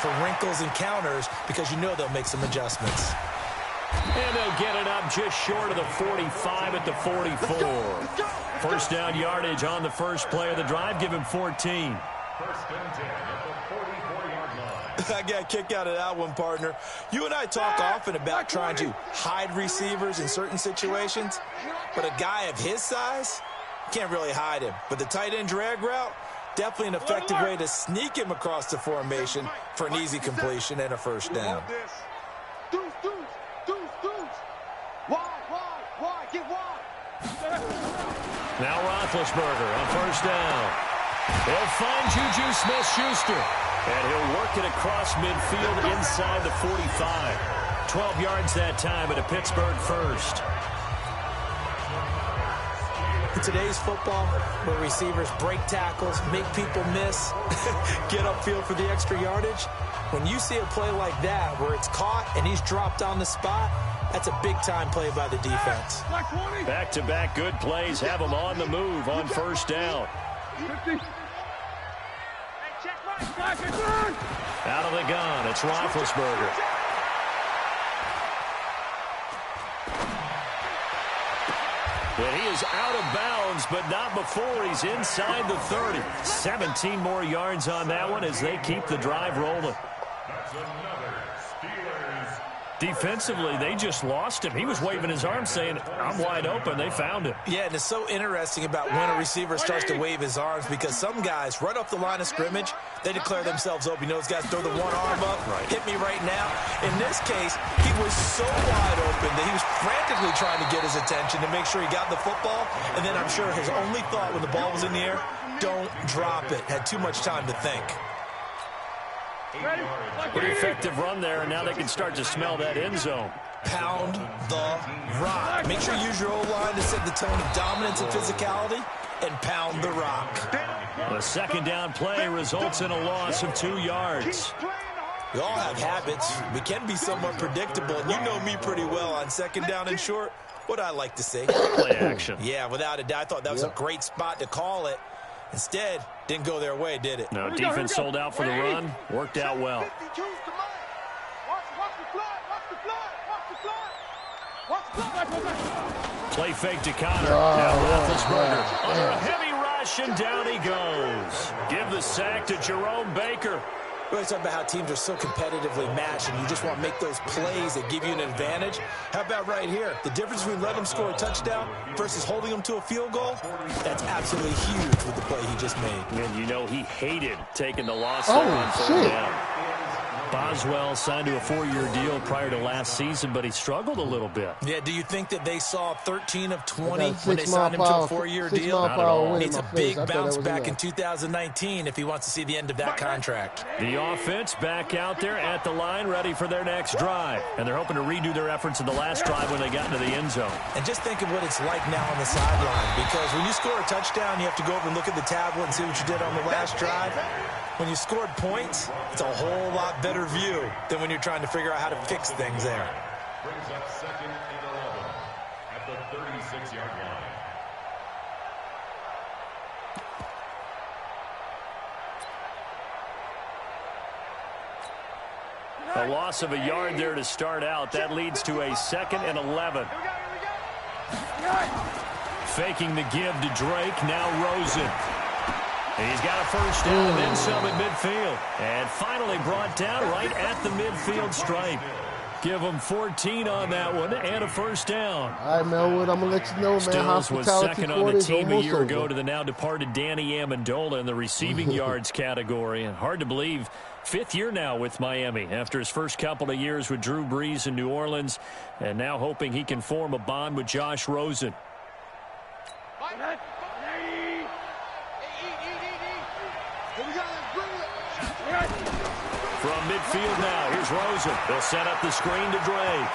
for wrinkles and counters because you know they'll make some adjustments. And they'll get it up just short of the 45 at the 44. First down yardage on the first play of the drive. Give him 14. First and 10 at the 44-yard line. I got a kick out of that one, partner. You and I talk often about trying to hide receivers in certain situations, but a guy of his size, you can't really hide him. But the tight end drag route, definitely an effective way to sneak him across the formation for an easy completion and a first down. Now Roethlisberger on first down. He'll find Juju Smith-Schuster. And he'll work it across midfield inside the 45. 12 yards that time at a Pittsburgh first. In today's football, where receivers break tackles, make people miss, get upfield for the extra yardage, when you see a play like that where it's caught and he's dropped on the spot, that's a big-time play by the defense. Back-to-back good plays have him on the move on first down. Out of the gun, it's Roethlisberger. And he is out of bounds, but not before he's inside the 30. 17 more yards on that one as they keep the drive rolling. That's another Steelers. Defensively, they just lost him. He was waving his arms saying, I'm wide open. They found him. Yeah, and it's so interesting about when a receiver starts to wave his arms because some guys, right off the line of scrimmage, they declare themselves open. You know, those guys throw the one arm up, hit me right now. In this case, he was so wide open that he was frantically trying to get his attention to make sure he got the football. And then I'm sure his only thought when the ball was in the air, don't drop it. Had too much time to think. Pretty effective run there, and now they can start to smell that end zone. Pound the rock. Make sure you use your O-line to set the tone of dominance and physicality, and pound the rock. The second down play results in a loss of 2 yards. We all have habits. We can be somewhat predictable, and you know me pretty well on second down and short. What I like to say. Play action. Yeah, without a doubt. I thought that was a great spot to call it. Instead, didn't go their way, did it? No, defense sold out for the run. Worked out well. Play fake to Connor. Now Roethlisberger under a heavy rush, and down he goes. Give the sack to Jerome Baker. We always talk about how teams are so competitively matched and you just want to make those plays that give you an advantage. How about right here? The difference between letting them score a touchdown versus holding them to a field goal, that's absolutely huge with the play he just made. And you know he hated taking the loss on third down. Boswell signed to a 4-year deal prior to last season, but he struggled a little bit. Yeah, do you think that they saw 13 of 20 when they signed him to a 4-year deal? Not at all. Needs a big bounce back in 2019 if he wants to see the end of that contract. The offense back out there at the line, ready for their next drive. And they're hoping to redo their efforts in the last drive when they got into the end zone. And just think of what it's like now on the sideline, because when you score a touchdown, you have to go over and look at the tablet and see what you did on the last drive. When you scored points, it's a whole lot better view than when you're trying to figure out how to fix things there. Brings up second and 11 at the 36-yard line. A loss of a yard there to start out. That leads to a second and 11. Faking the give to Drake. Now Rosen. He's got a first down and then some at midfield. And finally brought down right at the midfield stripe. Give him 14 on that one and a first down. All right, Melwood, I'm going to let you know, man. Stills was second on the team a year ago to the now departed Danny Amendola in the receiving yards category. And hard to believe, 5th year now with Miami after his first couple of years with Drew Brees in New Orleans. And now hoping he can form a bond with Josh Rosen. From midfield now, here's Rosen. They'll set up the screen to Drake.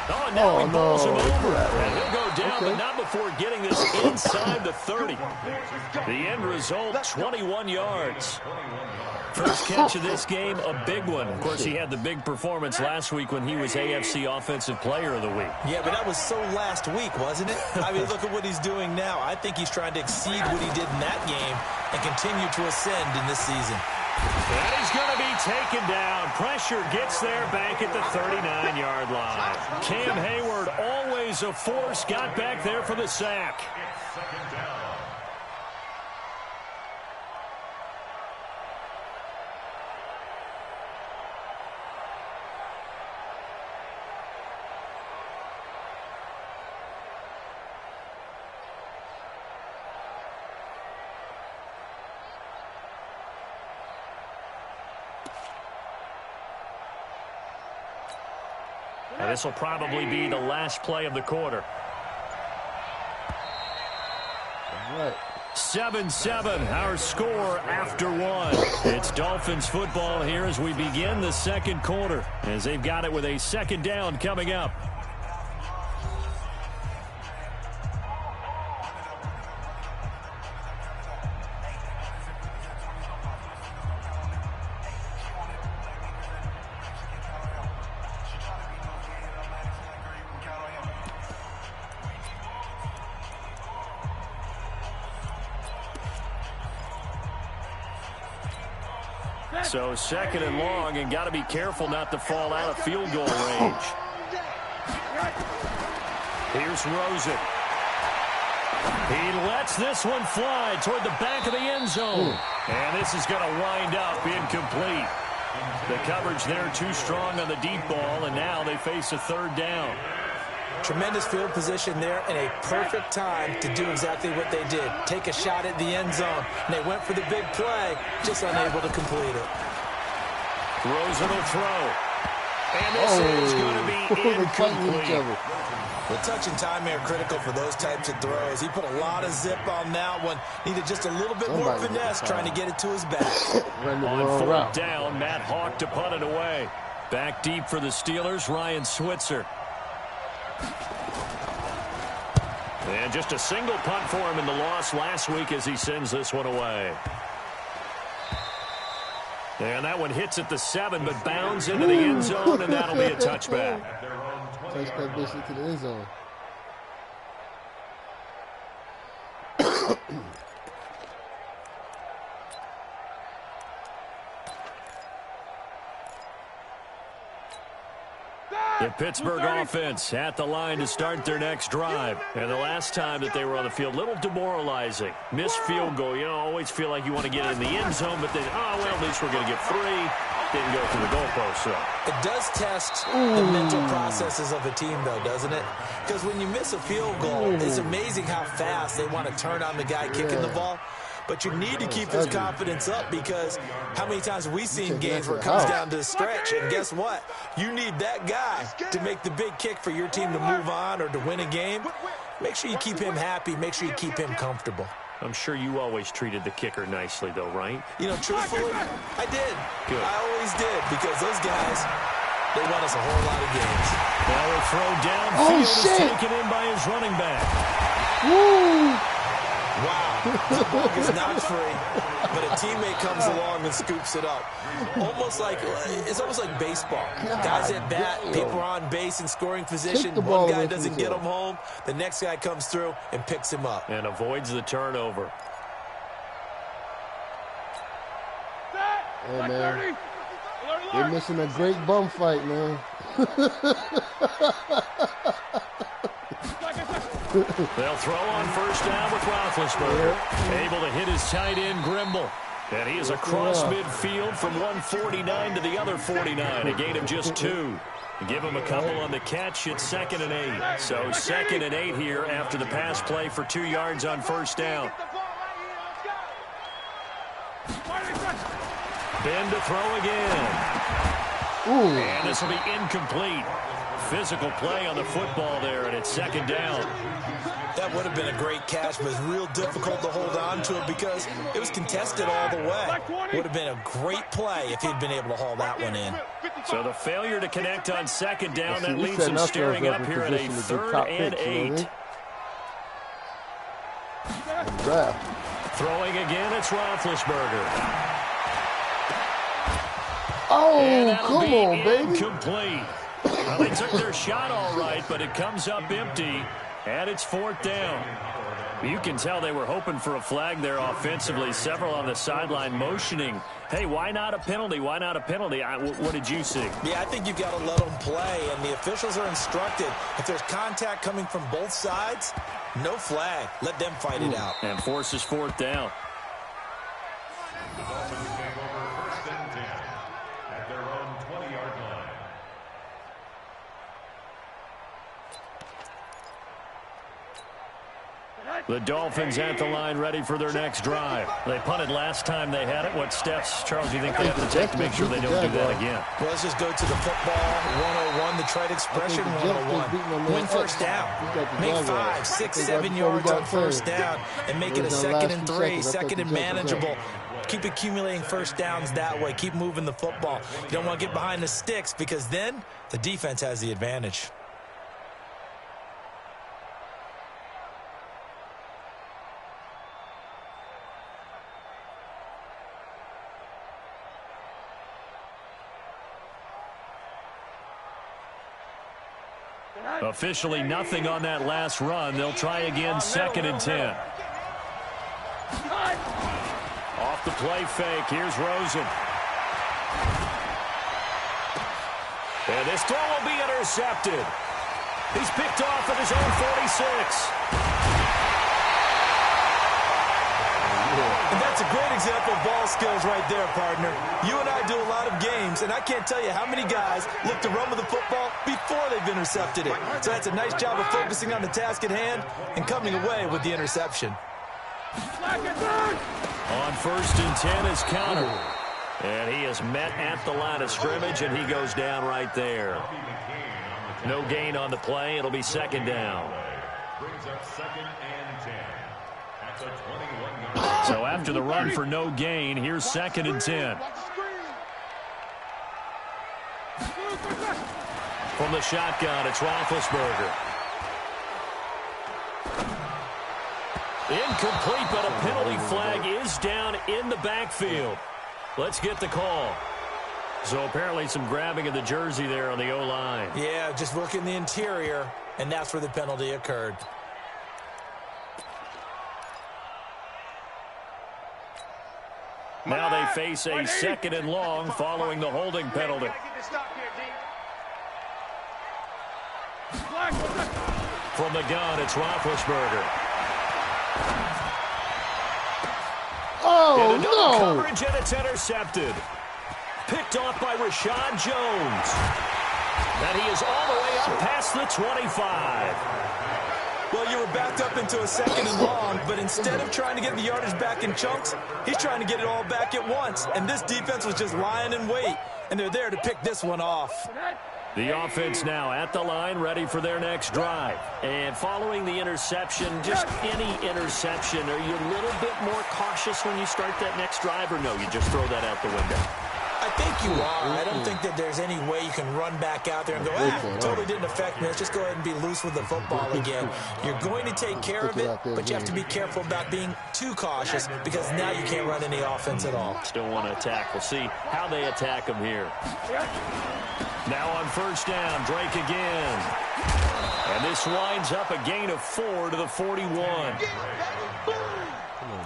Oh, and now he bowls him over. And he'll go down, but not before getting this inside the 30. The end result, 21 yards. First catch of this game, a big one. Of course, he had the big performance last week when he was AFC Offensive Player of the Week. Yeah, but that was so last week, wasn't it? I mean, look at what he's doing now. I think he's trying to exceed what he did in that game and continue to ascend in this season. And he's going to be taken down. Pressure gets there back at the 39-yard line. Cam Hayward, always a force, got back there for the sack. It's second down. And this will probably be the last play of the quarter. All right. 7-7, our score after one. It's Dolphins football here as we begin the second quarter, as they've got it with a second down coming up. So second and long, and got to be careful not to fall out of field goal range. Here's Rosen. He lets this one fly toward the back of the end zone. And this is going to wind up incomplete. The coverage there too strong on the deep ball, and now they face a third down. Tremendous field position there and a perfect time to do exactly what they did. Take a shot at the end zone. And they went for the big play, just unable to complete it. Rosen will throw. And this is going to be incomplete. The touch and time are critical for those types of throws. He put a lot of zip on that one. Needed just a little bit more finesse trying to get it to his back. On fourth down, Matt Hawk to punt it away. Back deep for the Steelers, Ryan Switzer. And just a single punt for him in the loss last week as he sends this one away. And that one hits at the 7, but bounds into the end zone, and that'll be a touchback. Touch that bitch into the end zone. The Pittsburgh offense at the line to start their next drive. And the last time that they were on the field, a little demoralizing. Missed field goal. You know, always feel like you want to get in the end zone, but then, oh, well, at least we're going to get 3. Didn't go through the goalpost, though. It does test the mental processes of a team, though, doesn't it? Because when you miss a field goal, it's amazing how fast they want to turn on the guy kicking the ball. But you need to keep his confidence up, because how many times have we seen games where it comes down to the stretch, and guess what? You need that guy to make the big kick for your team to move on or to win a game. Make sure you keep him happy. Make sure you keep him comfortable. I'm sure you always treated the kicker nicely, though, right? You know, truthfully, I did. Good. I always did, because those guys, they won us a whole lot of games. Now a throw downfield is taken in by his running back. Woo! Wow, the ball is not free, but a teammate comes along and scoops it up. It's almost like baseball. Guys at bat, people are on base in scoring position. One guy doesn't get him home, the next guy comes through and picks him up. And avoids the turnover. Hey, man. They're missing a great bum fight, man. They'll throw on first down with Roethlisberger. Able to hit his tight end, Grimble. And he is across midfield from 149 to the other 49. A gain of just 2. Give him a couple on the catch. It's 2nd and 8. So 2nd and 8 here after the pass play for 2 yards on first down. Ben to throw again. And this will be incomplete. Physical play on the football there, and it's 2nd down. That would have been a great catch, but it's real difficult to hold on to it because it was contested all the way. Would have been a great play if he'd been able to haul that one in. So the failure to connect on 2nd down, that leaves him staring up here at a 3rd and 8. Draft. Throwing again, it's Roethlisberger. Oh, come on, baby. Incomplete. Well, they took their shot all right, but it comes up empty, and it's 4th down. You can tell they were hoping for a flag there offensively. Several on the sideline motioning, hey, why not a penalty? Why not a penalty? What did you see? Yeah, I think you've got to let them play, and the officials are instructed. If there's contact coming from both sides, no flag. Let them fight it out. And forces 4th down. The Dolphins take over 1st and 10 at their own 20-yard line. The Dolphins at the line, ready for their next drive. They punted last time they had it. What steps, Charles, do you think they have to take to make sure they don't do that again? Well, let's just go to the football 101, the trade expression 101. Win first down. Make 5, 6, 7 yards on first down and make it a 2nd and 3, 2nd and manageable. Keep accumulating first downs that way. Keep moving the football. You don't want to get behind the sticks because then the defense has the advantage. Officially nothing on that last run. They'll try again, 2nd and 10. Off the play fake. Here's Rosen. And this throw will be intercepted. He's picked off at his own 46. And that's a great example of ball skills right there, partner. You and I do a lot of games, and I can't tell you how many guys look to run with the football before they've intercepted it. So that's a nice job of focusing on the task at hand and coming away with the interception. On 1st and 10 is Counter. And he is met at the line of scrimmage, and he goes down right there. No gain on the play. It'll be 2nd down. Brings up 2nd and 10 at the 21-yard line. So after the run for no gain, here's 2nd and 10. From the shotgun, it's Roethlisberger. Incomplete, but a penalty flag is down in the backfield. Let's get the call. So apparently some grabbing of the jersey there on the O-line. Yeah, just working the interior, and that's where the penalty occurred. Now they face a 2nd and long following the holding penalty. From the gun, it's Roethlisberger. Oh, no! no! Coverage, and it's intercepted. Picked off by Rashad Jones. And he is all the way up past the 25. Well, you were backed up into a 2nd and long, but instead of trying to get the yardage back in chunks, he's trying to get it all back at once. And this defense was just lying in wait, and they're there to pick this one off. The offense now at the line, ready for their next drive. And following the interception, just any interception, are you a little bit more cautious when you start that next drive, or no, you just throw that out the window? I think you are. I don't think that there's any way you can run back out there and go, totally didn't affect me. Let's just go ahead and be loose with the football again. You're going to take care of it, but you have to be careful about being too cautious because now you can't run any offense at all. Still want to attack. We'll see how they attack them here. Now on 1st down, Drake again. And this winds up a gain of 4 to the 41.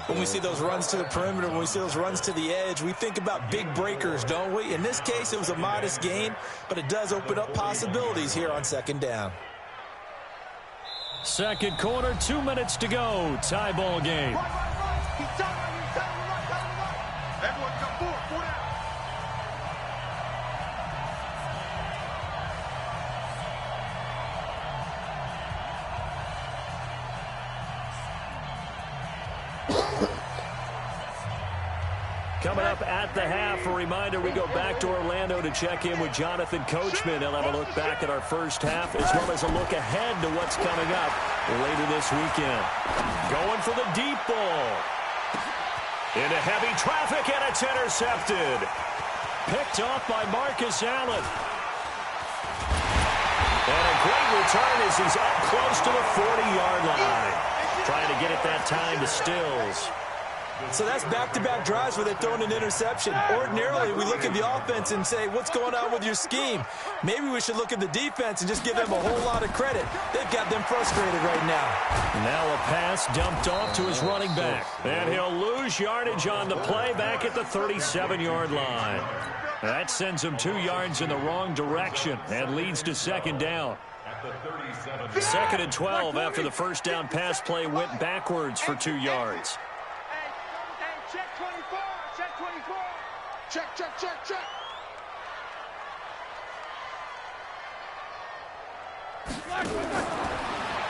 When we see those runs to the perimeter, when we see those runs to the edge, we think about big breakers, don't we? In this case, it was a modest gain, but it does open up possibilities here on 2nd down. Second quarter, 2 minutes to go. Tie ball game. Coming up at the half, a reminder, we go back to Orlando to check in with Jonathan Coachman. He'll have a look back at our first half as well as a look ahead to what's coming up later this weekend. Going for the deep ball. Into heavy traffic, and it's intercepted. Picked off by Marcus Allen. And a great return as he's up close to the 40-yard line. Trying to get it that time to Stills. So that's back-to-back drives where they're throwing an interception. Ordinarily, we look at the offense and say, what's going on with your scheme? Maybe we should look at the defense and just give them a whole lot of credit. They've got them frustrated right now. Now a pass dumped off to his running back. And he'll lose yardage on the play back at the 37-yard line. That sends him 2 yards in the wrong direction and leads to second down. Second and 12 after the first down pass play went backwards for 2 yards. Check 24. Check 24. Check, check, check, check.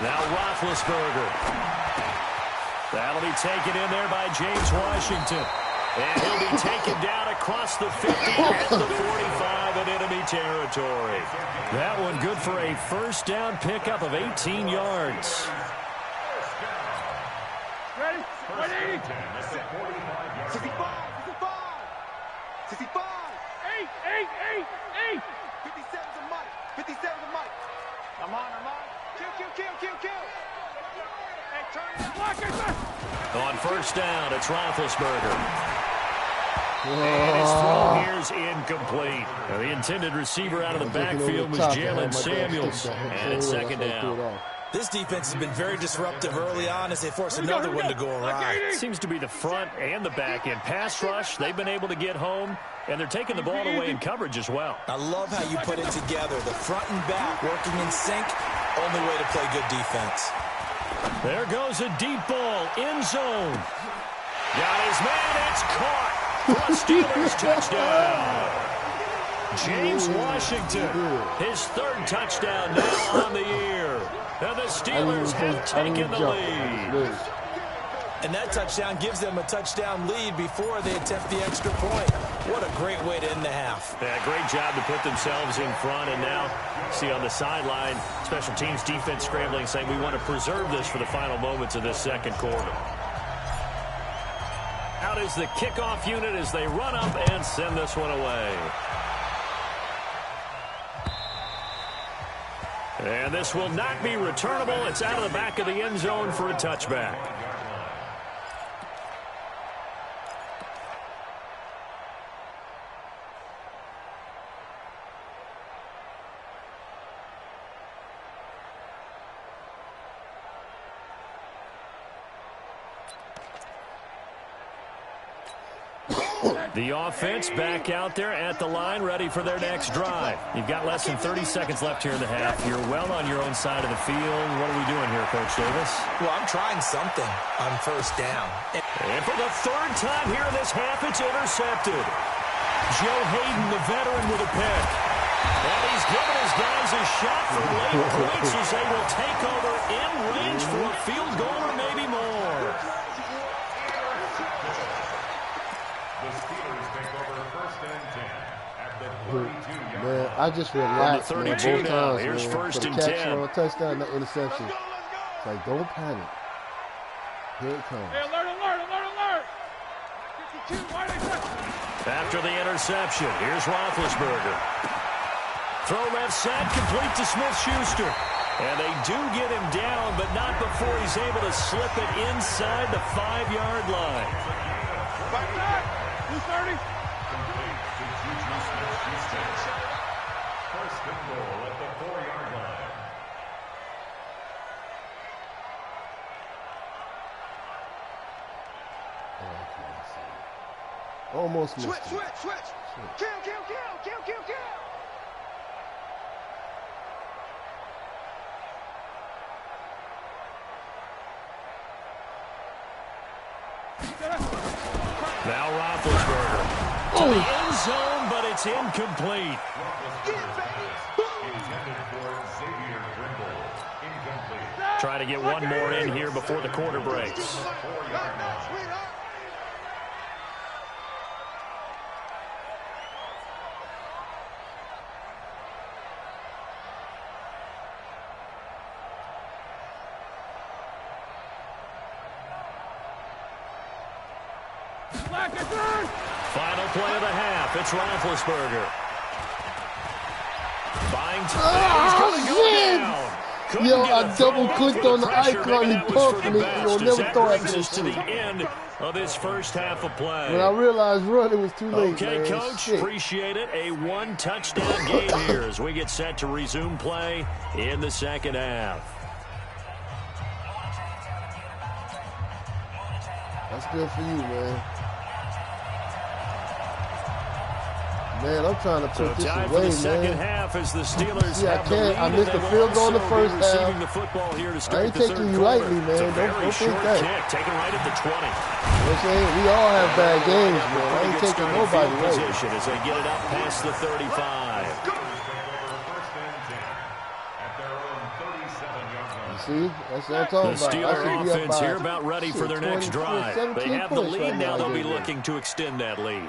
Now Roethlisberger. That'll be taken in there by James Washington. And he'll be taken down across the 50 at the 45 in enemy territory. That one good for a first down pickup of 18 yards. Ready? 180. 65. 65. 8. 57's a mic. 57's a mic. I'm on. Kill. Hey, turn it. Block it. On first down, it's Roethlisberger. And his throw here's incomplete. Now, the intended receiver out of the backfield was Jalen Samuels. And it's second down. This defense has been very disruptive early on as they force another one to go awry. Seems to be the front and the back end. Pass rush, they've been able to get home, and they're taking the ball away in coverage as well. I love how you put it together. The front and back working in sync. Only way to play good defense. There goes a deep ball, end zone. Got his man, it's caught for a Steelers touchdown. James Washington, his 3rd touchdown now on the year. And the Steelers have taken the lead. And that touchdown gives them a touchdown lead before they attempt the extra point. What a great way to end the half. Yeah, great job to put themselves in front. And now, see on the sideline, special teams defense scrambling, saying we want to preserve this for the final moments of this second quarter. Out is the kickoff unit as they run up and send this one away. And this will not be returnable. It's out of the back of the end zone for a touchback. The offense back out there at the line, ready for their next drive. You've got less than 30 seconds left here in the half. You're well on your own side of the field. What are we doing here, Coach Davis? Well, I'm trying something on first down. And for the 3rd time here in this half, it's intercepted. Joe Hayden, the veteran, with a pick. And he's given his guys a shot for late points as they will take over in range for a field goal or maybe more. Man, I just relaxed, man, both times, Here's man. first For the and catch 10. on a touchdown, that interception. It's like, don't panic. Here it comes. Hey, alert. 52, wide After the interception, here's Roethlisberger. Throw left side, complete to Smith-Schuster. And they do get him down, but not before he's able to slip it inside the 5-yard line. Back back. 230. First and goal at the 4-yard line. Almost missed Switch. it. Kill. Now Roethlisberger to the end zone, but it's incomplete. Try to get one more in here before the quarter breaks. Final play of the half. It's Roethlisberger. Buying time. He's going to go down. Yo, I double-clicked on the icon and pumped it. You'll never throw it to the end of this first half of play. When I realized run, it was too late, Okay, man. Coach, Shit. appreciate it. A one-touchdown game here as we get set to resume play in the second half. That's good for you, man. Man, I'm trying to put this time away, for the second man. half as the Steelers Yeah, have the lead. I missed the field goal in the first receiving half. the football here to I start ain't the taking third you quarter. lightly, man. It's a Don't very think short that. kick, taken right at the 20. You know what I'm saying? We all have bad games, man. I ain't taking nobody lightly. Position as they get it up past the 35. See, that's what I'm talking The about. Steeler offense here about ready for their next drive. They have the lead right now. They'll be baby. looking to extend that lead.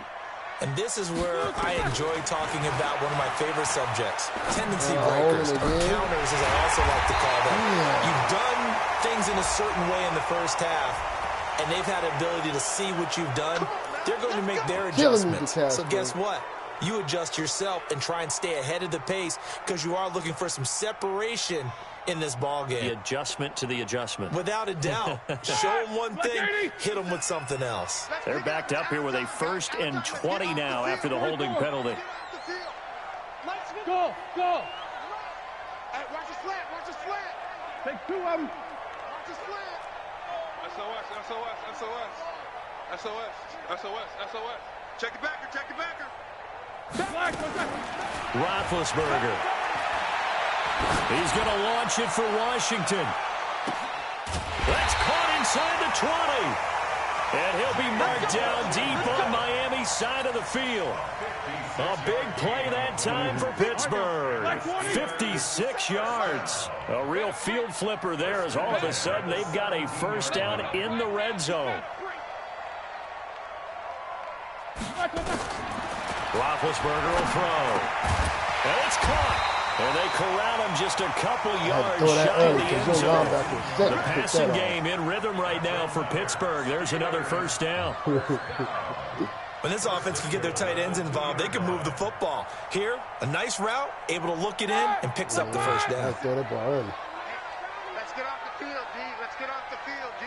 And this is where I enjoy talking about one of my favorite subjects, tendency breakers, holding or again. counters, as I also like to call them. You've done things in a certain way in the first half, and they've had the ability to see what you've done. They're going to make their adjustments. So guess what? You adjust yourself and try and stay ahead of the pace because you are looking for some separation in this ball game. The adjustment to the adjustment. Without a doubt. Show them one thing, hit them with something else. They're backed up here with a 1st and 20 now after the holding penalty. Go, go. Hey, watch the slant, watch the slant. Take 2 of them. Watch the slant. SOS, SOS, SOS. SOS, SOS, SOS. Check it backer, check it backer. Roethlisberger. He's going to launch it for Washington. That's caught inside the 20. And he'll be marked down deep on Miami's side of the field. A big play that time for Pittsburgh. 56 yards. A real field flipper there as all of a sudden they've got a first down in the red zone. Roethlisberger will throw. And it's caught. And they corral him just a couple yards shy of the end zone. The passing game in rhythm right now for Pittsburgh. There's another first down. When this offense can get their tight ends involved, they can move the football. Here, a nice route, able to look it in, and picks up the first down. Let's get off the field, D. Let's get off the field, D.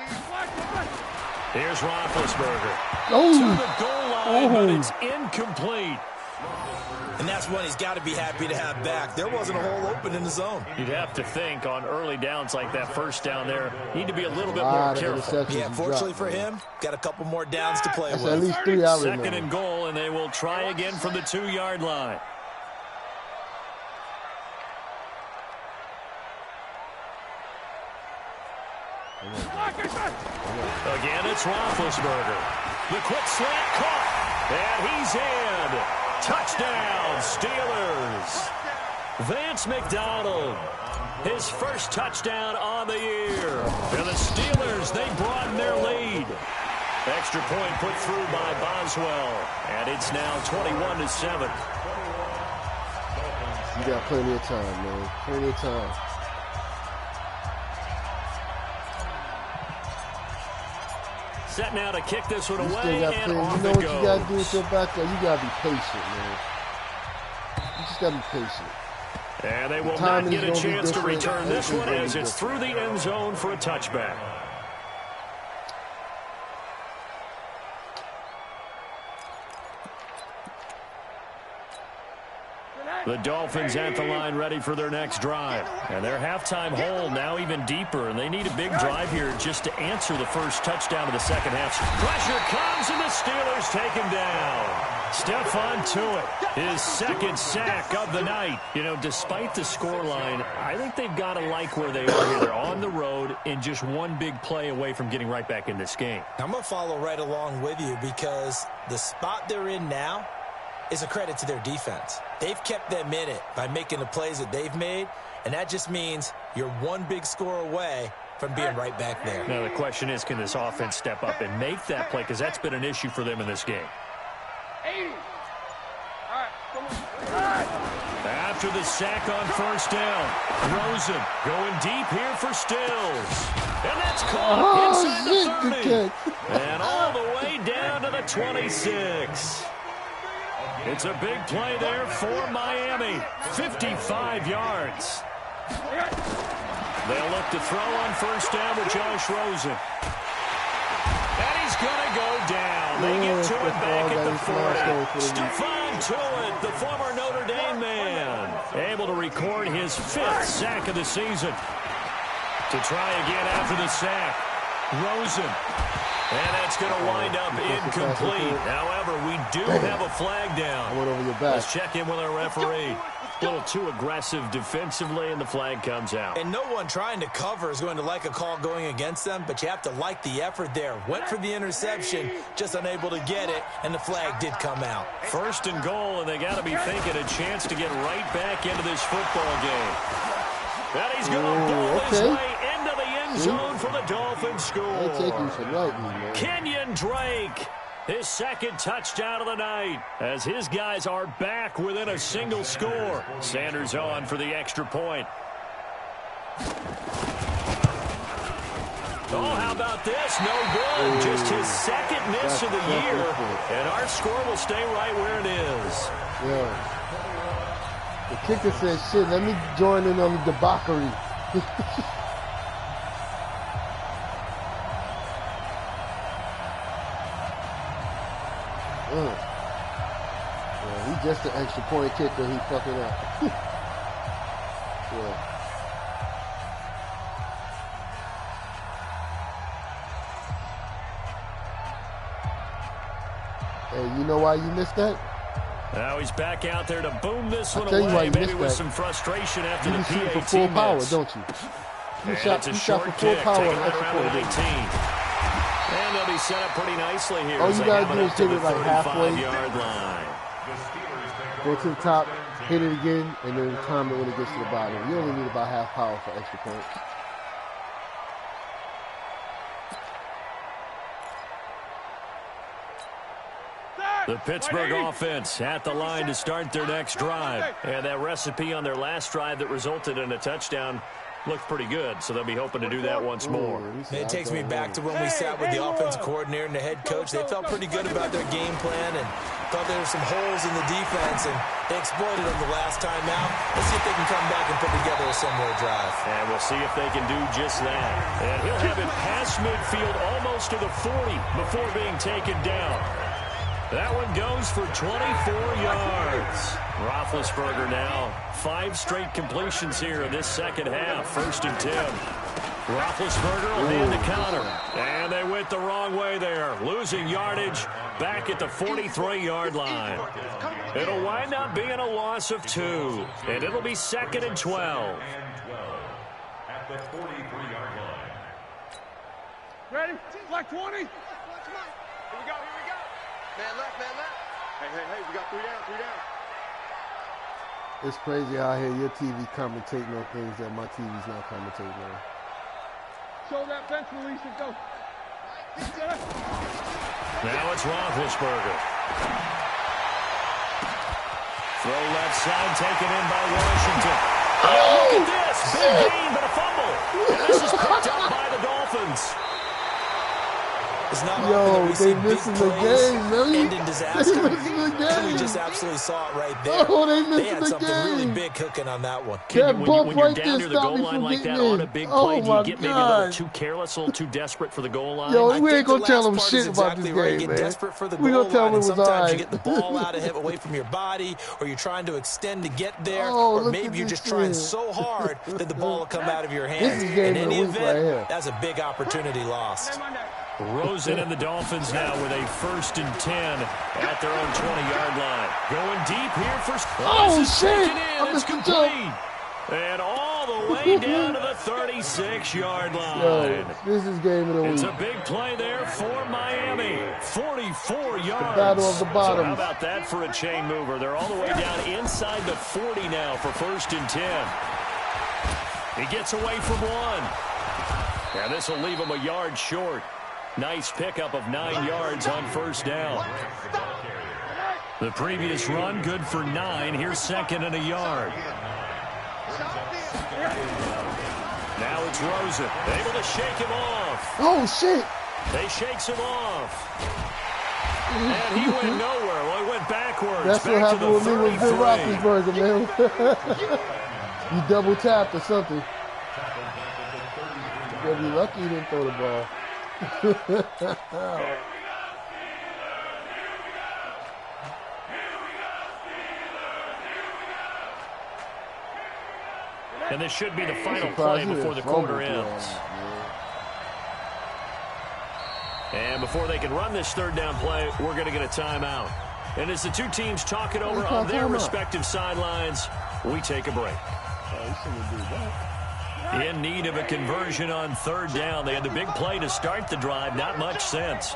Here's Roethlisberger. To the goal line, but it's incomplete. And that's one he's got to be happy to have back. There wasn't a hole open in the zone. You'd have to think on early downs like that first down there, need to be a little bit more careful. Yeah, fortunately for him, got a couple more downs to play with. At least 3 hours. Second and goal, and they will try again from the 2-yard line. Again, it's Roethlisberger. The quick slant caught, and he's in. Touchdown, Steelers. Vance McDonald, his first touchdown on the year. And the Steelers, they broaden their lead. Extra point put through by Boswell, and it's now 21-7. You got plenty of time, man. Plenty of time. Set now to kick this one away, and you know off what it you goes. got to do with your backup? You got to be patient, man. You just got to be patient. And they will not get a chance to return this one as it's through the end zone for a touchback. The Dolphins at the line ready for their next drive. And their halftime hole now even deeper, and they need a big drive here just to answer the first touchdown of the second half. Pressure comes, and the Steelers take him down. Stephon Tuitt, his second sack of the night. You know, despite the scoreline, I think they've got to like where they are here. They're on the road and just one big play away from getting right back in this game. I'm going to follow right along with you because the spot they're in now is a credit to their defense. They've kept them in it by making the plays that they've made, and that just means you're one big score away from being right back there. Now, the question is, can this offense step up and make that play? Because that's been an issue for them in this game. 80. All right. After the sack on first down, Rosen going deep here for Stills. And that's caught inside the 30. And all the way down to the 26. It's a big play there for Miami. 55 yards. They'll look to throw on first down with Josh Rosen. And he's going to go down. They get to it back at the 40. Stephon Tuitt, the former Notre Dame man, able to record his 5th sack of the season. To try again after the sack. Rosen. And that's going to wind up incomplete. However, we do have a flag down. I went over your back. Let's check in with our referee. A little too aggressive defensively, and the flag comes out. And no one trying to cover is going to like a call going against them, but you have to like the effort there. Went for the interception, just unable to get it, and the flag did come out. 1st and goal, and they got to be thinking a chance to get right back into this football game. And he's going to ball his way into the end zone for the Dolphins score. Kenyon Drake, his 2nd touchdown of the night, as his guys are back within a single score. Sanders on for the extra point. Oh, how about this? No good. Just his 2nd miss of the year, and our score will stay right where it is. Yeah. The kicker said, shit, let me join in on the debauchery. Yeah, he's just an extra point kicker. He fucking up. Yeah. Hey, you know why you missed that? Now he's back out there to boom this one away, maybe with some frustration after the PAT shoot for full power, don't you? You shot for full power on extra point, 19. And they'll be set up pretty nicely here. All you gotta do is hit it like halfway. Yard line. Go to the top, hit it again, and then time it when it gets to the bottom. You only need about half power for extra points. The Pittsburgh offense at the line to start their next drive. And that recipe on their last drive that resulted in a touchdown looked pretty good, so they'll be hoping to do that once more. It takes me back to when we sat with the offensive coordinator and the head coach. They felt pretty good about their game plan and thought there were some holes in the defense, and they exploited them the last time out. Let's see if they can come back and put together a similar drive. And we'll see if they can do just that. And he'll have it past midfield almost to the 40 before being taken down. That one goes for 24 yards. Roethlisberger now. 5 straight completions here in this second half. 1st and 10. Roethlisberger will hand the counter. And they went the wrong way there. Losing yardage back at the 43-yard line. It'll wind up being a loss of 2. And it'll be 2nd and 12. At the 43-yard line. Ready? Flag 20. Here we go. Man left. Hey, we got 3 down. It's crazy how I hear your TV commentating on things that my TV's not commentating on. Show that bench release and go. Now it's Roethlisberger. Throw left side, taken in by Washington. Oh, look at this. Big gain, but a fumble. And this is picked up by the Dolphins. It's not Yo, they missing the game, man. End in disaster. They missing the game. We just absolutely saw it right there. Oh, they They missing had the something really game. big cooking on that one. That bump When you're right down there near the stopped goal me line from like that getting on in. a big Oh, play, do my you get maybe a little God. too careless, a little too desperate for the goal line? Yo, I we think ain't gonna the tell last them part shit is about exactly this right. game, You man. get desperate for the We goal gonna tell line, them and it was sometimes all you get the right. ball out of away from your body, or you're trying to extend to get there, Oh, or look maybe at you're this just trying shit. so hard that the ball will come out of your This hands. is game In of the any week event, right here. that's a big opportunity lost. Rosen and the Dolphins now with a 1st and 10 at their own 20-yard line. Going deep here for... Oh, this is shit. taken in. I It's missed the jump. complete. And all the way down to the 36-yard line. Yo, this is game of the It's week. a big play there for Miami. 44 yards. battle of the bottoms. So how about that for a chain mover? They're all the way down inside the 40 now for 1st and 10. He gets away from one. And this will leave him a yard short. Nice pickup of 9 yards on 1st down. The previous run, good for 9. Here's 2nd and a yard. Now it's Rosen, able to shake him off. Oh, shit. They shakes him off. And he went nowhere. Well, he went backwards. That's what back to happened the with me with Ben 33. Roethlisberger, man. You double tapped or something. You'll be lucky you didn't throw the ball. And this should be the final play before the quarter ends. And before they can run this third down play, we're going to get a timeout. And as the two teams talk it over on their respective sidelines, we take a break. In need of a conversion on third down. They had the big play to start the drive. Not much sense.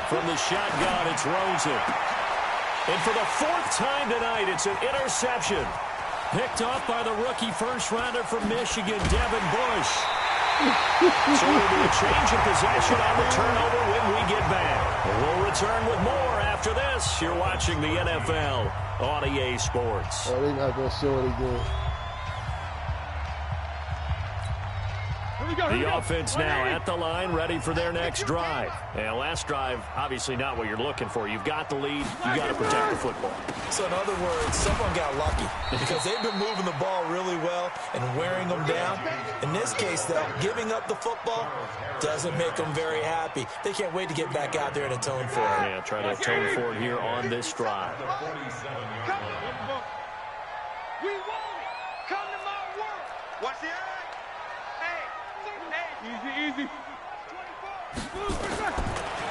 From the shotgun, it's Rosen. And for the fourth time tonight, it's an interception. Picked off by the rookie first-rounder from Michigan, Devin Bush. So it'll be a change of possession on the turnover when we get back. We'll return with more after this. You're watching the NFL on EA Sports. Oh, they're not going to show it again. The offense now at the line, ready for their next drive. And last drive, obviously not what you're looking for. You've got the lead. You've got to protect the football. So in other words, someone got lucky because they've been moving the ball really well and wearing them down. In this case, though, giving up the football doesn't make them very happy. They can't wait to get back out there and atone for it. Yeah, try to atone for it here on this drive. We want it. Come to my world. Watch the eye. Easy.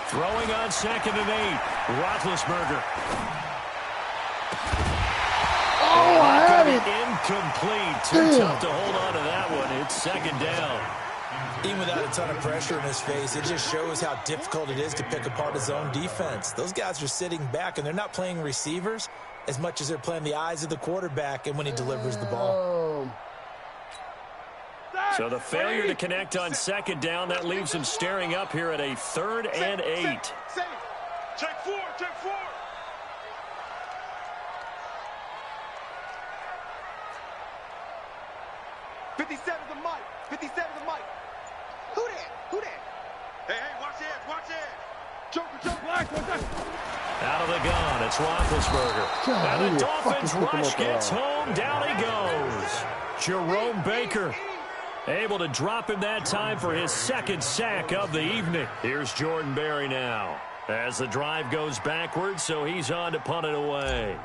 Throwing on 2nd and 8. Roethlisberger. Oh, I had it. Incomplete. Too tough to hold on to that one. It's 2nd down. Even without a ton of pressure in his face, it just shows how difficult it is to pick apart his own defense. Those guys are sitting back, and they're not playing receivers as much as they're playing the eyes of the quarterback and when he delivers the ball. So the failure to connect on 2nd down, that leaves him staring up here at a 3rd and 8. Check four. 57 the mic. Who that? Hey, watch it. Joker, black. Out of the gun, it's Roethlisberger. And the Dolphins rush gets home. Down he goes. Jerome Baker able to drop him that time for his 2nd sack of the evening. Here's Jordan Berry now as the drive goes backwards, so he's on to punt it away.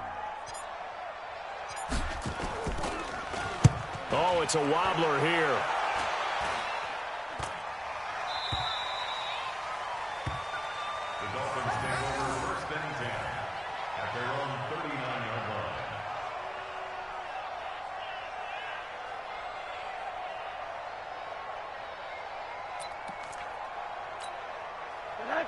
Oh, it's a wobbler here. The Dolphins take over 1st and 10 at their own 39-yard line.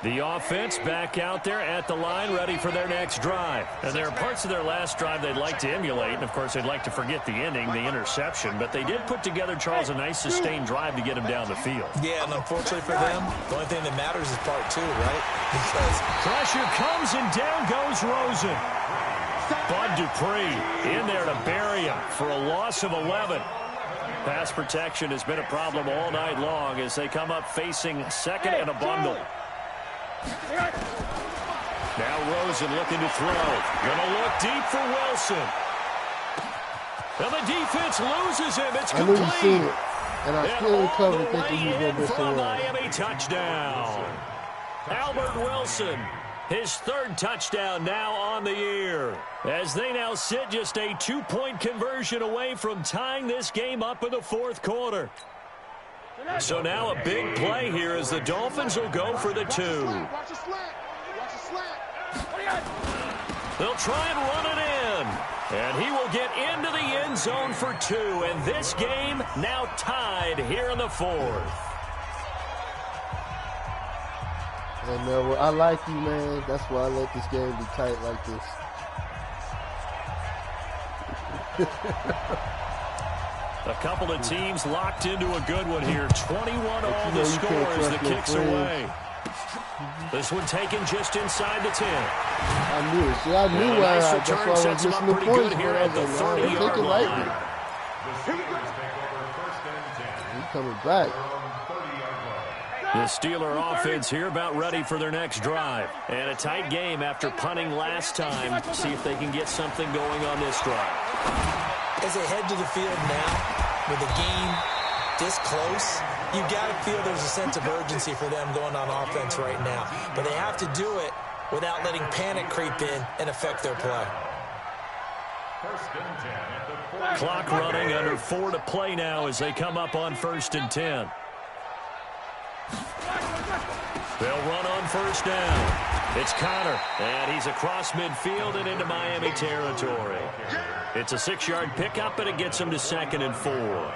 The offense back out there at the line, ready for their next drive. And there are parts of their last drive they'd like to emulate. And, of course, they'd like to forget the ending, the interception. But they did put together, Charles, a nice sustained drive to get him down the field. Yeah, and unfortunately for them, the only thing that matters is part 2, right? Because pressure comes and down goes Rosen. Bud Dupree in there to bury him for a loss of 11. Pass protection has been a problem all night long as they come up facing 2nd and a bundle. Now Rosen looking to throw. Gonna look deep for Wilson. And the defense loses him. It's complete. I knew you seen it. And I still recovered thinking he was going to miss for a the Miami touchdown. Albert Wilson, his 3rd touchdown now on the year. As they now sit just a 2-point conversion away from tying this game up in the 4th quarter. So now a big play here as the Dolphins will go for the 2. Watch the slant. They'll try and run it in. And he will get into the end zone for 2. And this game now tied here in the 4th. And I like you, man. That's why I let this game be tight like this. A couple of teams locked into a good one here. 21 all the score as the kicks away. This one taken just inside the 10. I knew it. See, I knew nice that's why I was sets him up missing the pretty points. good here at the 30-yard line. He's coming back. The Steeler offense here about ready for their next drive. And a tight game after punting last time. See if they can get something going on this drive. as they head to the field now with the game this close, you got to feel there's a sense of urgency for them going on offense right now. But they have to do it without letting panic creep in and affect their play. Clock running, under 4 to play now as they come up on 1st and 10. They'll run on 1st down. It's Connor, and he's across midfield and into Miami territory. It's a 6-yard pickup, and it gets him to 2nd and 4.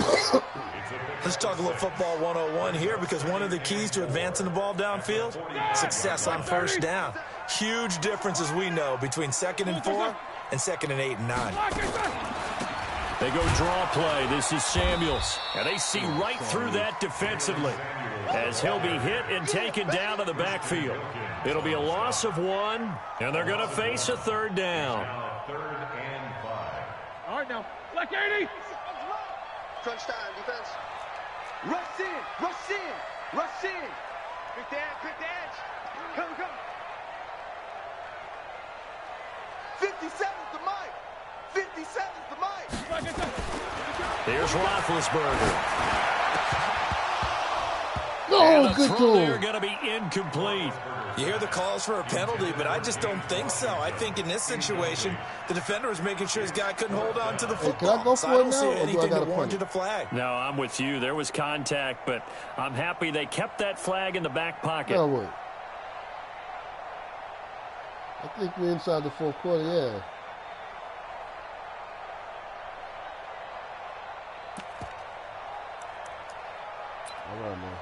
Let's talk a little football 101 here, because one of the keys to advancing the ball downfield, success on 1st down. Huge difference, as we know, between 2nd and 4 and 2nd and 8 and 9. They go draw play. This is Samuels, and they see right through that defensively as he'll be hit and taken down to the backfield. It'll be a loss of 1, and they're going to face a 3rd down. 3rd and 5. All right, now. Black 80. Crunch time, defense. Rush in, rush in, rush in. Pick the edge. Come. 57's the mic. 57's the mic. Here's Roethlisberger. No, good throw there goal. going to be incomplete. You hear the calls for a penalty, but I just don't think so. I think in this situation, the defender was making sure his guy couldn't hold on to the football. Can I go So for I it don't now, see or do I anything gotta that warranted punt a flag. No, I'm with you. There was contact, but I'm happy they kept that flag in the back pocket. No, wait. I think we're inside the 4th quarter, yeah. All right, man.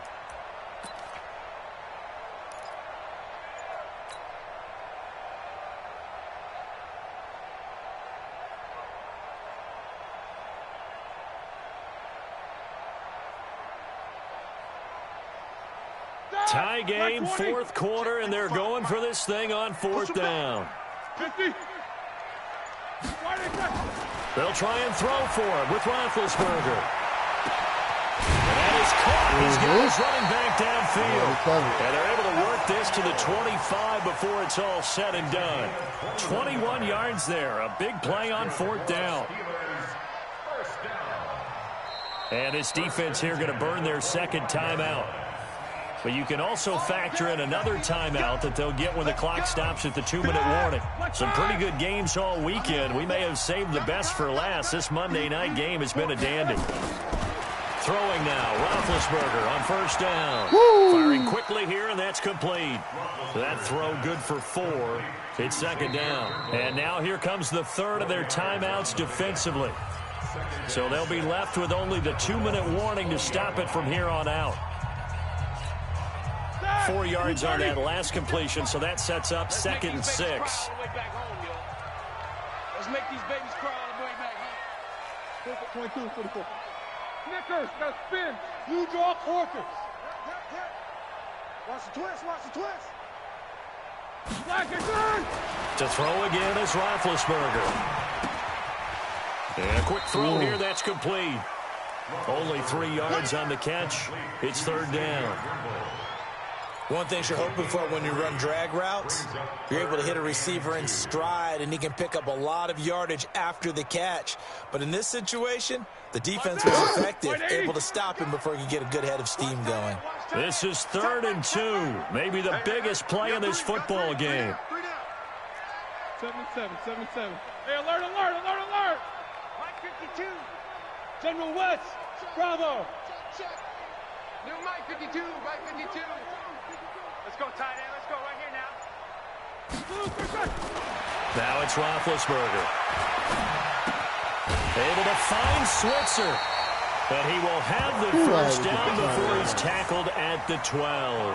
Tie game, 4th quarter, and they're going for this thing on 4th down. 50. They'll try and throw for it with Roethlisberger. And that is caught. He's got his running back downfield. And they're able to work this to the 25 before it's all said and done. 21 yards there. A big play on 4th down. And this defense here going to burn their 2nd timeout. But you can also factor in another timeout that they'll get when the clock stops at the 2-minute warning. Some pretty good games all weekend. We may have saved the best for last. This Monday night game has been a dandy. Throwing now, Roethlisberger on 1st down. Woo! Firing quickly here, and that's complete. That throw good for 4. It's 2nd down. And now here comes the 3rd of their timeouts defensively. So they'll be left with only the 2-minute warning to stop it from here on out. 4 yards on that last completion, so that sets up 2nd and 6. Let's make these babies cry all the way back home. 22, 44. Snickers, now spin. You draw quarters. Watch the twist, watch the twist. Black and turn. To throw again is Roethlisberger. And a quick throw here, that's complete. Only 3 yards on the catch. It's 3rd down. One thing you're hoping for when you run drag routes, you're able to hit a receiver in stride, and he can pick up a lot of yardage after the catch. But in this situation, the defense was effective, able to stop him before he could get a good head of steam going. This is 3rd and 2, maybe the biggest play in this football game. 77. Hey, alert. Mike 52. General West, Bravo. New Mike 52, Mike 52. Let's go, tight end. Let's go right here now. Now it's Roethlisberger. Able to find Switzer. But he will have the 1st down before he's tackled at the 12.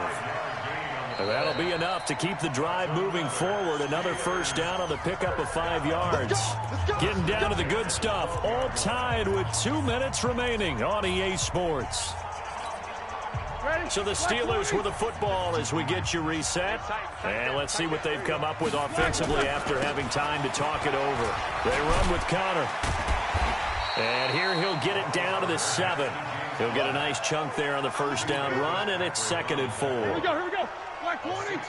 And that'll be enough to keep the drive moving forward. Another 1st down on the pickup of 5 yards. Getting down to the good stuff. All tied with 2 minutes remaining on EA Sports. So the Steelers with the football as we get you reset. And let's see what they've come up with offensively after having time to talk it over. They run with Connor. And here he'll get it down to the 7. He'll get a nice chunk there on the 1st down run, and it's 2nd and 4. Here we go. Black 20. Brings up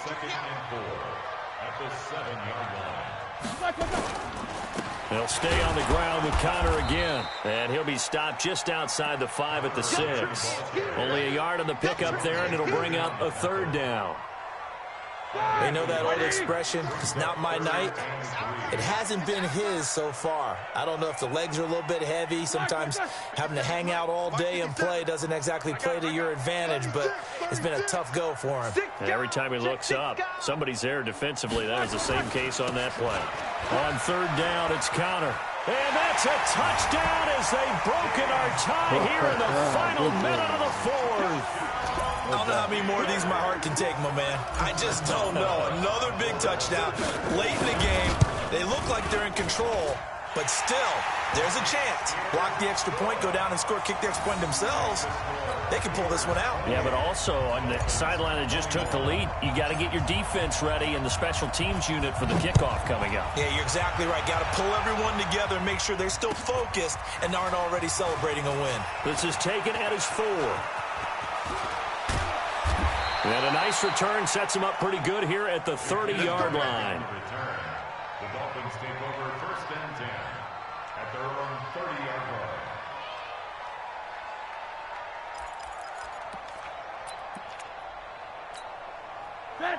2nd and 4 at the 7-yard line. They'll stay on the ground with Connor again. And he'll be stopped just outside the 5 at the 6. Only a yard on the pickup there, and it'll bring up a 3rd down. They know that old expression, it's not my night. It hasn't been his so far. I don't know if the legs are a little bit heavy. Sometimes having to hang out all day and play doesn't exactly play to your advantage, but it's been a tough go for him. And every time he looks up, somebody's there defensively. That was the same case on that play. On 3rd down, it's Connor. And that's a touchdown as they've broken our tie here in the final minute of the 4th. I don't know how many more of these my heart can take, my man. I just don't know. Another big touchdown late in the game. They look like they're in control, but still, there's a chance. Block the extra point, go down and score, kick the extra point themselves. They can pull this one out. Yeah, but also on the sideline that just took the lead, you got to get your defense ready and the special teams unit for the kickoff coming up. Yeah, you're exactly right. Got to pull everyone together and make sure they're still focused and aren't already celebrating a win. This is taken at his 4. And a nice return sets him up pretty good here at the 30-yard line. The Dolphins take over 1st and 10 at their own 30-yard line.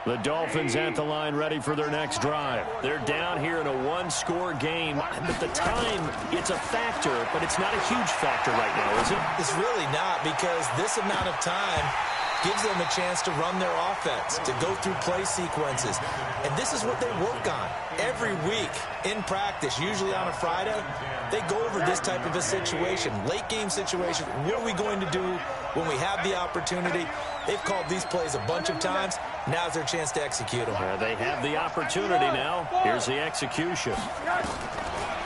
The Dolphins at the line ready for their next drive. They're down here in a 1-score game. At the time, it's a factor, but it's not a huge factor right now, is it? It's really not, because this amount of time gives them a chance to run their offense, to go through play sequences. And this is what they work on every week in practice, usually on a Friday. They go over this type of a situation, late game situation. What are we going to do when we have the opportunity? They've called these plays a bunch of times. Now's their chance to execute them. They have the opportunity now. Here's the execution.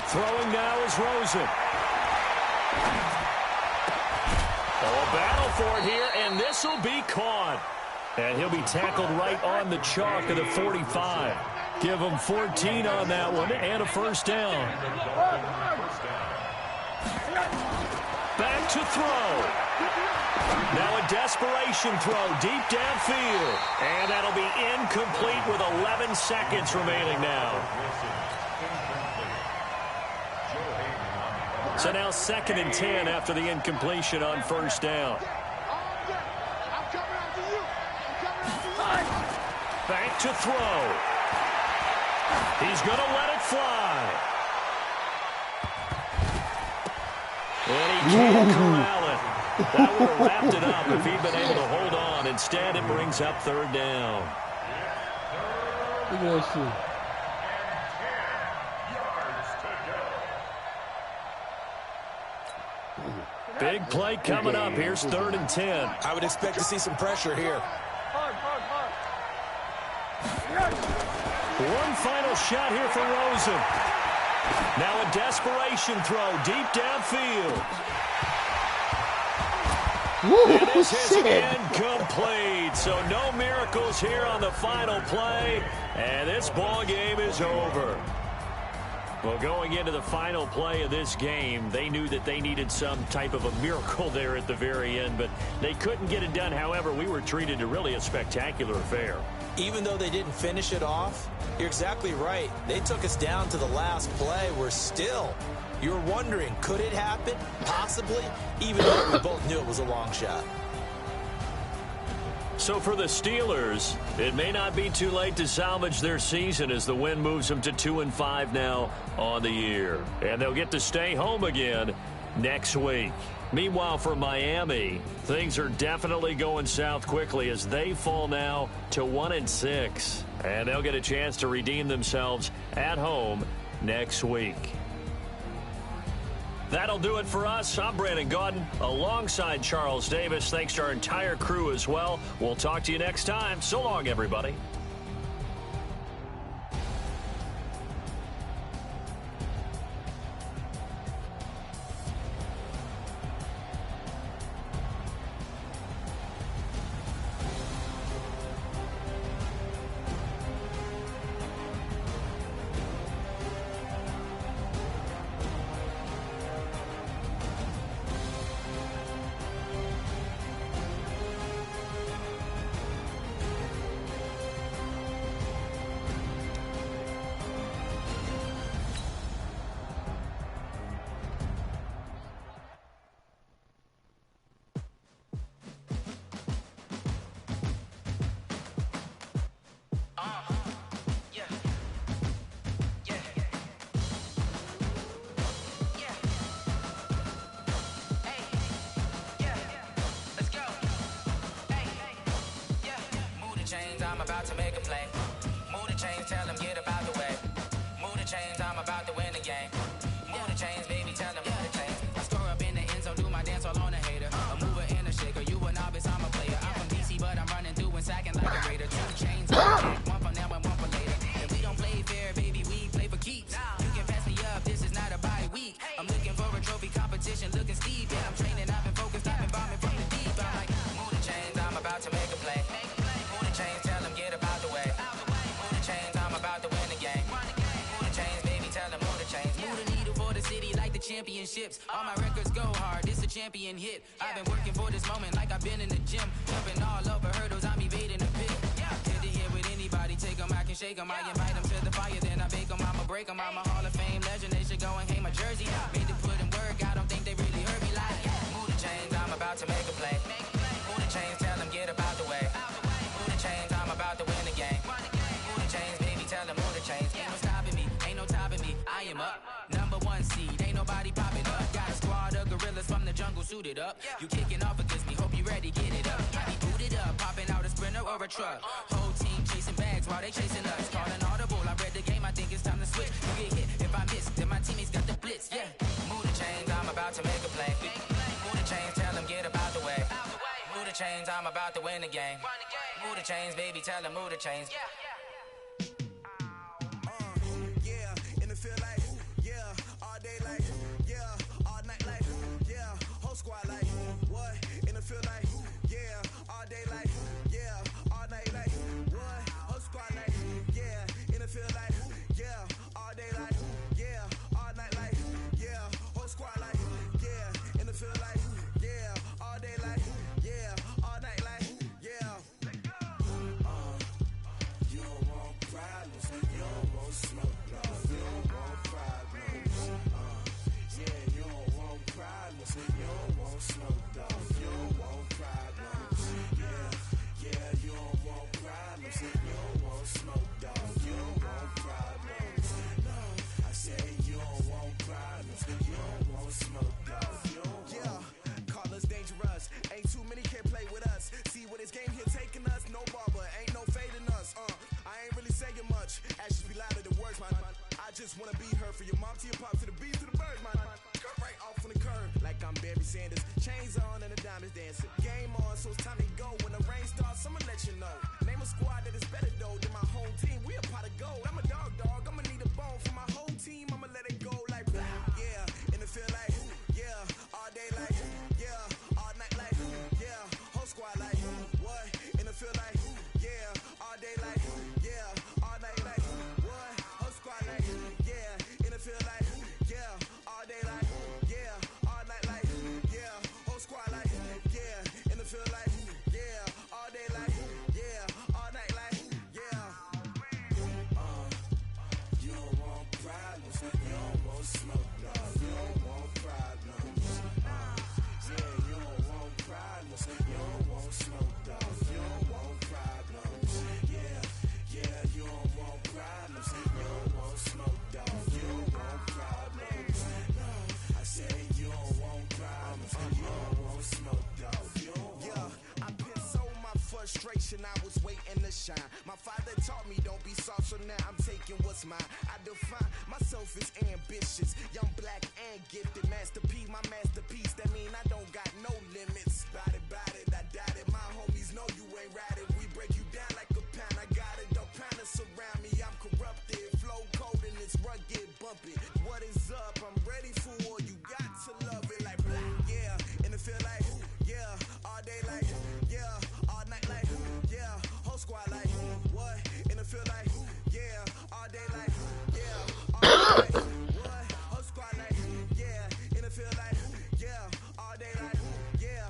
Throwing now is Rosen. A battle for it here, and this will be caught. And he'll be tackled right on the chalk of the 45. Give him 14 on that one and a 1st down. Back to throw. Now a desperation throw deep downfield. And that'll be incomplete with 11 seconds remaining now. So now 2nd and 10 after the incompletion on 1st down. Back to throw. He's going to let it fly. And he can't corral it. That would have wrapped it up if he'd been able to hold on. Instead, it brings up 3rd down. Look at that shit. Big play coming up. Here's 3rd and 10. I would expect to see some pressure here. One final shot here for Rosen. Now a desperation throw deep downfield. It is incomplete. So no miracles here on the final play. And this ball game is over. Well, going into the final play of this game, they knew that they needed some type of a miracle there at the very end, but they couldn't get it done. However, we were treated to really a spectacular affair. Even though they didn't finish it off, you're exactly right. They took us down to the last play. You're wondering, could it happen? Possibly, even though we both knew it was a long shot. So for the Steelers, it may not be too late to salvage their season as the win moves them to 2-5 now on the year. And they'll get to stay home again next week. Meanwhile, for Miami, things are definitely going south quickly as they fall now to 1-6. And they'll get a chance to redeem themselves at home next week. That'll do it for us. I'm Brandon Gaudin alongside Charles Davis. Thanks to our entire crew as well. We'll talk to you next time. So long, everybody. championships. All my records go hard, this a champion hit. I've been working for this moment like I've been in the gym. Jumping all over hurdles, I'm evading the pit. Hit the hit with anybody, take them, I can shake them. I invite them to the fire, then I bake them, I'ma break them. I'm a Hall of Fame legend, they should go and hang my jersey. Made to put in work, I don't think they really heard me like. Move the chains, I'm about to make a play. Move the chains, tell them get up out the way. Move the chains, I'm about to win the game. Move the chains, baby, tell them move the chains. Ain't no stopping me, ain't no topping me. I am up, #1 seed, ain't nobody popping up. Got a squad of gorillas from the jungle suited up. You kicking off against me, hope you ready, get it up. I be booted up, popping out a Sprinter or a truck. Whole team chasing bags while they chasing us. Calling audible, I read the game, I think it's time to switch. You get hit if I miss, then my teammates got the blitz, yeah. Move the chains, I'm about to make a play. Move the chains, tell them get up out the way. Move the chains, I'm about to win the game. Move the chains, baby, tell them move the chains. Yeah, in the field like, yeah, all day like, yeah, all night like, yeah, whole squad like, what? In the field like, yeah, all day like, yeah, all night like, what? Whole squad like, yeah, in the field like, yeah, all day like, yeah, all night like, yeah, whole squad like, yeah, in the field like, yeah, all day like, yeah, all night like, yeah. You don't want problems, you don't want smoke, no, you don't want problems. Yeah, you don't want problems, you don't want smoke, dog, you don't want problems. Yeah, you don't want problems, you don't want smoke, dog, you don't want problems. No, I say you don't want problems, you don't want smoke, dog, you don't want. Yeah, call us dangerous, ain't too many can play with us. See what this game here taking us, no barber, ain't no fading us. I ain't really saying much, actions be louder than words, man. I just wanna be heard, for your mom to your pop, to the beat, to the bird, man. Cut right off on the curb, like I'm Barry Sanders. Chains on and the diamonds dancing. Game on, so it's time to go. When the rain starts, I'ma let you know. Name a squad that is better though than my home team. We a pot of gold. I'm a dog, I'ma need a bone for my whole team. I'ma let it go like, yeah, in the field like, yeah, all day like, yeah, all night like, yeah, whole squad like, what? In the field like, yeah, all day like, yeah, all night like, what? Whole squad like, yeah, in the field like, yeah, all day like, yeah, all night like, yeah, whole squad like, yeah, in the field like, yeah, all day like, yeah, all night like, yeah. You don't want problems, you don't want smoke, no, you don't want problems. Yeah, you don't want problems, you don't want smoke, dog, you don't want problems. Yeah, you don't want problems, you don't want smoke, dog, you don't want problems. No, I say you don't want problems, you don't want smoke, dog, you don't want. Yeah, I pin so my frustration, I was waiting to shine. My father taught me don't be soft, so now I'm taking what's mine. I define myself as ambitious, young, black, and gifted. Master P, my masterpiece, that mean I don't got no limits. Bout it, I doubt it. My homies know you ain't ratted. We break you down like a pound. I got it, don't pound us around me. I'm corrupted, flow cold and it's rugged, bumpy. What is up? I'm ready for war. You got to love it like, yeah, in the field like, yeah, all day like, yeah, all night like, yeah, whole squad like, what? In the field like, yeah, all day like, yeah, all night like, what? Whole squad like, yeah, in the field like, yeah, all day like, yeah,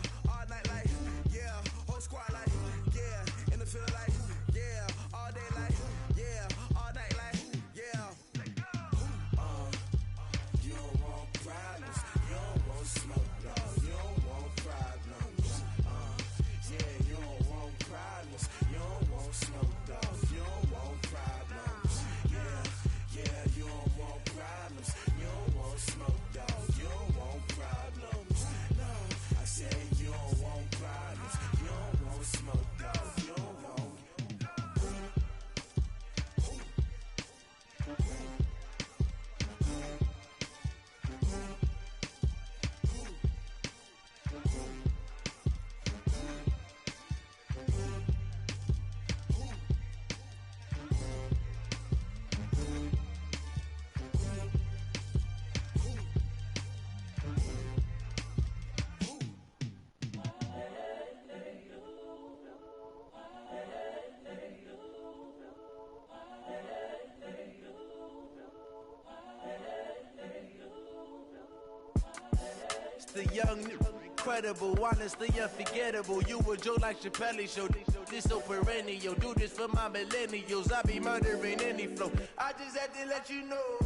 The young, incredible, honestly unforgettable. You a joke like Chappelle show. This so perennial. Do this for my millennials. I be murdering any flow. I just had to let you know.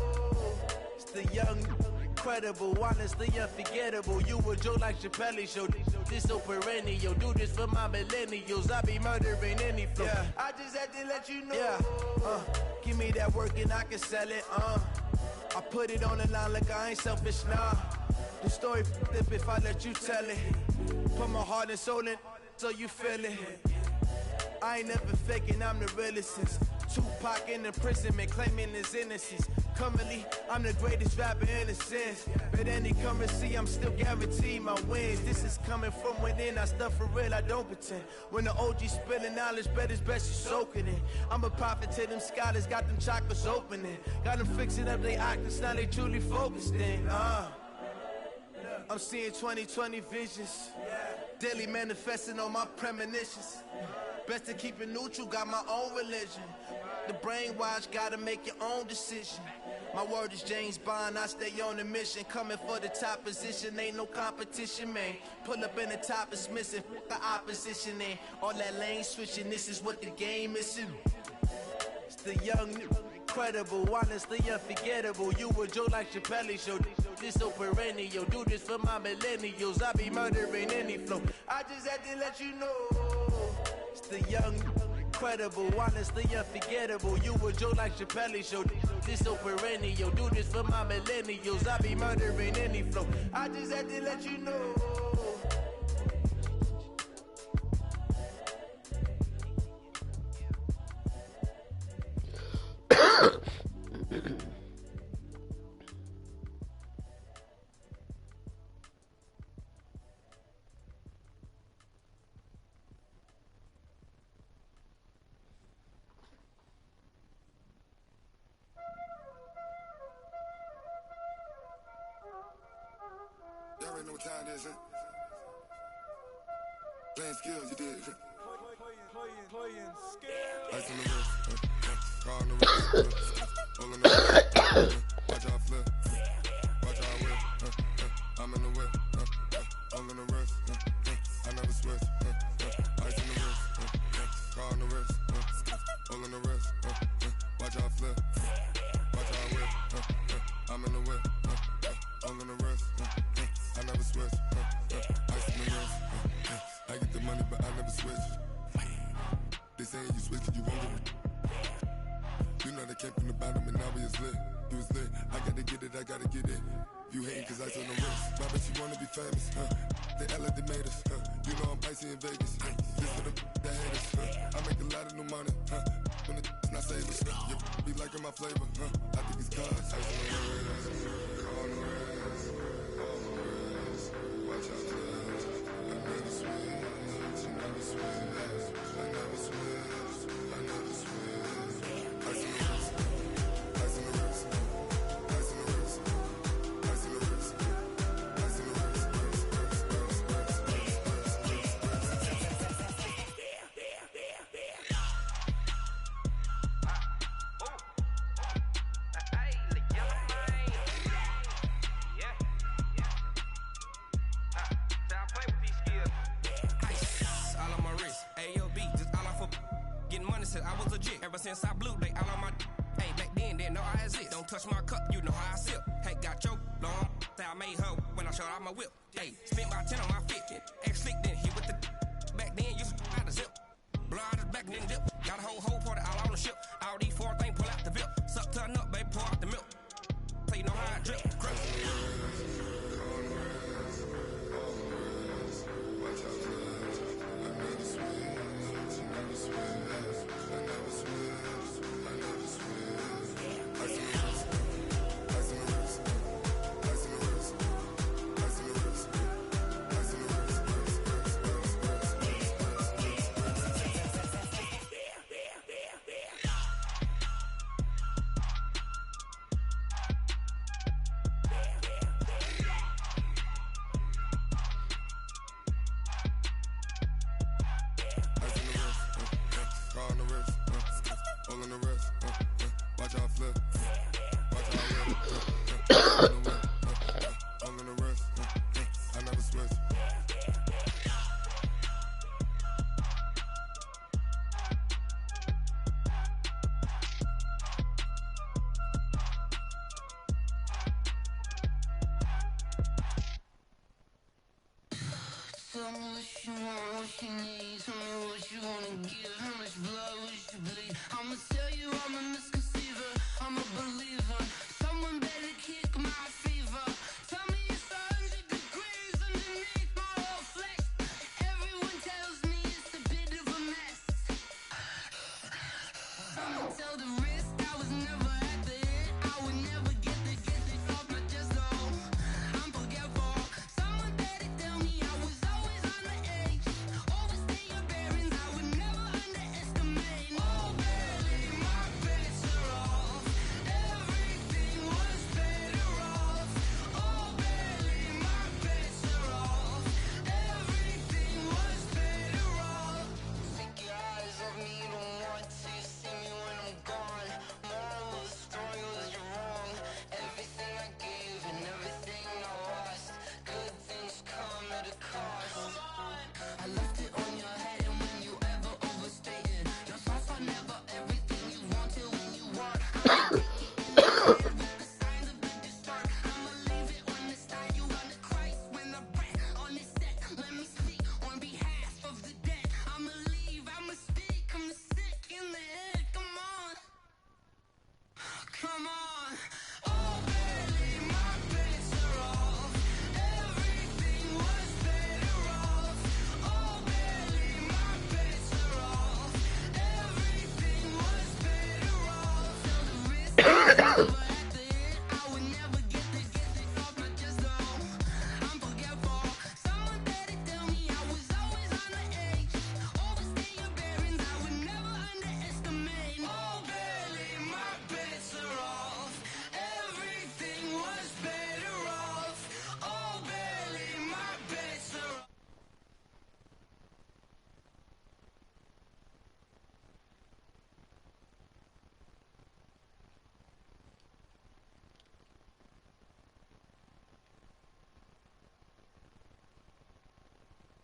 It's the young, incredible, honestly unforgettable. You a joke like Chappelle show. This so perennial. Do this for my millennials. I be murdering any flow. Yeah. I just had to let you know. Yeah. Give me that work and I can sell it. I put it on the line like I ain't selfish, nah. The story flip if I let you tell it. Put my heart and soul in so you feel it. I ain't never faking, I'm the realest since Tupac in imprisonment, claiming his innocence. Currently, I'm the greatest rapper in a sense. But any currency, I'm still guaranteed my wins. This is coming from within, I stuff for real, I don't pretend. When the OG spilling knowledge, bet it's best you soak it in. I'm a prophet to them scholars, got them chakras opening. Got them fixing up their octaves, now they truly focused in. I'm seeing 2020 visions. Daily manifesting on my premonitions. Best to keep it neutral, got my own religion. The brainwash, gotta make your own decision. My word is James Bond, I stay on a mission. Coming for the top position, ain't no competition, man. Pull up in the top, it's missing, the opposition, and all that lane switching, this is what the game is. It's the young, incredible, honestly unforgettable. You a joke like Chappelle show. This so perennial. Do this for my millennials. I be murdering any flow. I just had to let you know. It's the young, incredible, honestly unforgettable. You a joke like Chappelle show. This so perennial. Do this for my millennials. I be murdering any flow. I just had to let you know. Y'all already know what time it is, huh? Playing skills, you did. Playing skills. Ice on the wrist, car on the wrist, all on the wrist, watch out flip, watch out whip, I'm in the whip, all on the wrist, I never switch, ice on the wrist, car on the wrist, all on the wrist, watch out flip, watch out whip, I'm in the whip, all on the wrist, I never switch, ice on the wrist, I get the money but I never switch. They saying you switch and you won't get it. You know they came from the bottom and now we is lit. You was lit, I gotta get it, I gotta get it. You hating cause ice on the wrist. Why bet you wanna be famous, They act like they made us, You know I'm icy in Vegas, This for the that hate us, I make a lot of new money, When it's not savers, You be liking my flavor, I think it's cause ice on the wrist, on the wrist, on the wrist. Watch out for this, I never switch, you never switch. I never switch, I never switch. Ice in the wrist, ice in the wrist, ice in the wrist, ice in the wrist, ice in the wrist, I was legit ever since I blew they all on my hey back then didn't know I exist. Don't touch my cup, you know how I sip. Hey, got your long say I made her when I showed out my whip. Hey, spent my 10 on my fit. Ex slick then hit with the back then used to out the zip. Blow out his back and then dip. Got a whole party all on the ship. All these 4 things pull out the VIP. Suck turn up, baby, pour out the milk. So you know how I drip. Crap. Tell me what you want, what you need. Tell me what you wanna give. How much blood would you bleed? I'ma tell you I'm a misconceiver. I'm a believer. Someone better kick my fever. Tell me it's 100 degrees underneath my whole flesh. Everyone tells me it's a bit of a mess. I'ma tell the risk I was never at the end. I would never get this off my chest though. I'm forgetful. Someone better tell me I was always on the edge. Overstay your bearings, I would never underestimate. Oh, barely my bets are off. Everything was better off. Oh, barely my bets are off. Everything was better off. Take your eyes off me, don't want to see me when I'm gone. Moral of the story was you're wrong. Everything I gave and everything I lost. Good things come at a cost. I left it on your head, and when you ever overstay it, your thoughts are never everything you wanted when you want. With the signs of the distort, I'ma leave it on the side. You on the Christ when I breath on this set. Let me speak on behalf of the dead. I'ma leave, I'ma speak, I'm sick in the head. Come on. Come